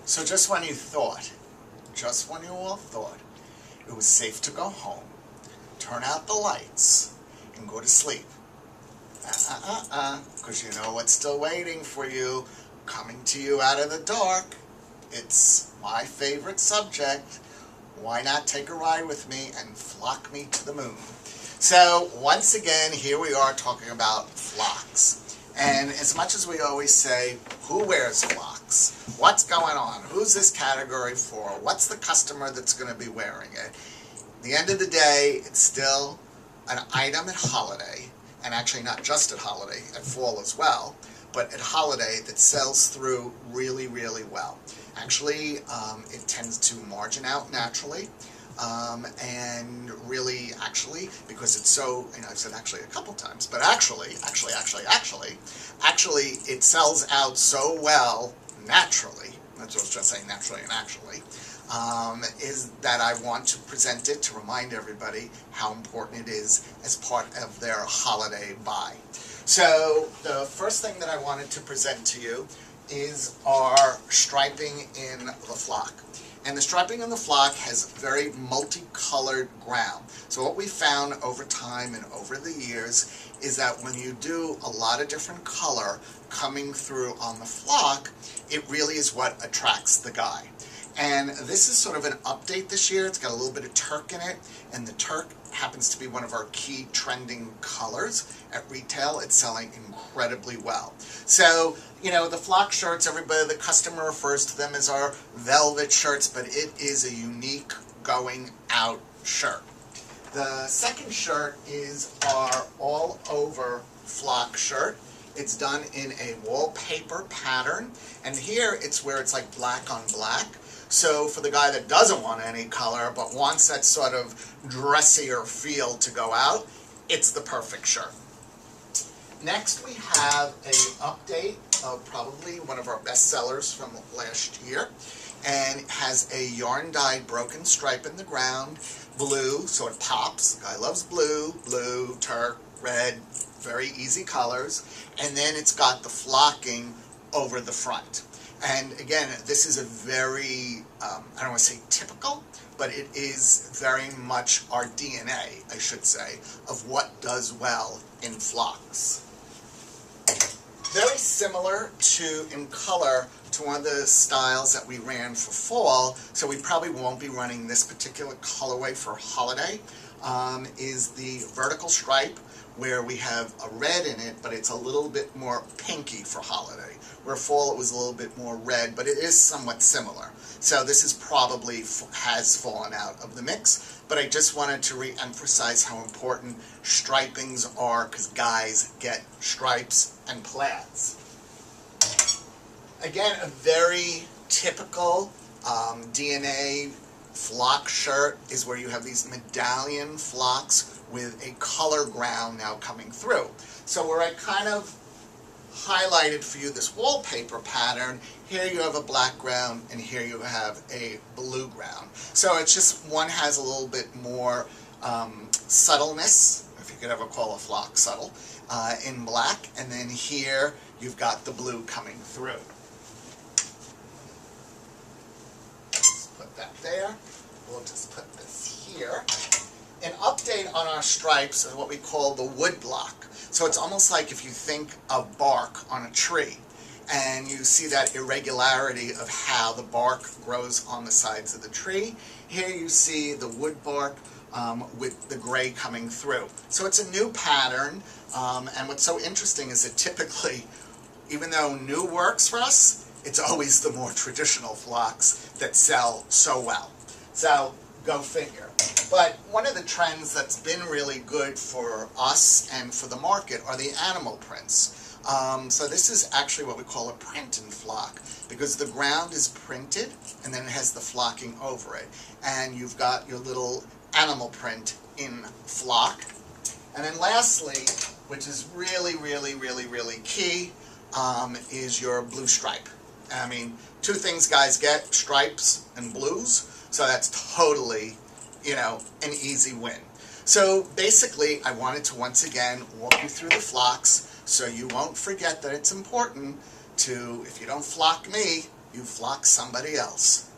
So just when you all thought it was safe to go home, turn out the lights, and go to sleep, because you know what's still waiting for you, coming to you out of the dark. It's my favorite subject. Why not take a ride with me and flock me to the moon? So once again, here we are talking about flocks. And as much as we always say, who wears flocks? What's going on? Who's this category for? What's the customer that's going to be wearing it? At the end of the day, it's still an item at holiday, and actually not just at holiday, at fall as well, but at holiday that sells through really, really well. Actually, it tends to margin out naturally. And really, actually, because it's so, I've said actually a couple times, but actually, it sells out so well naturally, that's what I was just saying, naturally and actually, is that I want to present it to remind everybody how important it is as part of their holiday buy. So, the first thing that I wanted to present to you is our striping in the flock. And the striping in the flock has very multicolored ground. So what we found over time and over the years is that when you do a lot of different color coming through on the flock, it really is what attracts the guy. And this is sort of an update this year. It's got a little bit of turk in it, and the turk happens to be one of our key trending colors. At retail, it's selling incredibly well. So, the flock shirts, the customer refers to them as our velvet shirts, but it is a unique going out shirt. The second shirt is our all over flock shirt. It's done in a wallpaper pattern, and here it's where it's like black on black. So for the guy that doesn't want any color but wants that sort of dressier feel to go out, it's the perfect shirt. Next we have an update of probably one of our best sellers from last year, and it has a yarn dyed broken stripe in the ground, blue, so it pops. The guy loves blue, turk, red, very easy colors, and then it's got the flocking over the front. And again, this is a very, I don't want to say typical, but it is very much our DNA, I should say, of what does well in flocks. Very similar in color to one of the styles that we ran for fall, so we probably won't be running this particular colorway for holiday, is the vertical stripe, where we have a red in it, but it's a little bit more pinky for holiday. Where fall it was a little bit more red, but it is somewhat similar. So this is probably has fallen out of the mix, but I just wanted to re-emphasize how important stripings are, because guys get stripes and plaids. Again, a very typical DNA flock shirt is where you have these medallion flocks with a color ground now coming through. So where I kind of highlighted for you this wallpaper pattern, here you have a black ground and here you have a blue ground. So it's just one has a little bit more subtleness, if you could ever call a flock subtle, in black, and then here you've got the blue coming through. Just put that there. We'll just put this here. An update on our stripes is what we call the wood block. So it's almost like if you think of bark on a tree, and you see that irregularity of how the bark grows on the sides of the tree. Here you see the wood bark with the gray coming through. So it's a new pattern, and what's so interesting is that typically, even though new works for us, it's always the more traditional flocks that sell so well. So, go figure. But one of the trends that's been really good for us and for the market are the animal prints. So this is actually what we call a print in flock, because the ground is printed and then it has the flocking over it. And you've got your little animal print in flock. And then lastly, which is really, really, really, really key, is your blue stripe. I mean, two things guys get, stripes and blues. So that's totally, an easy win. So basically, I wanted to once again walk you through the flocks so you won't forget that it's important to, if you don't flock me, you flock somebody else.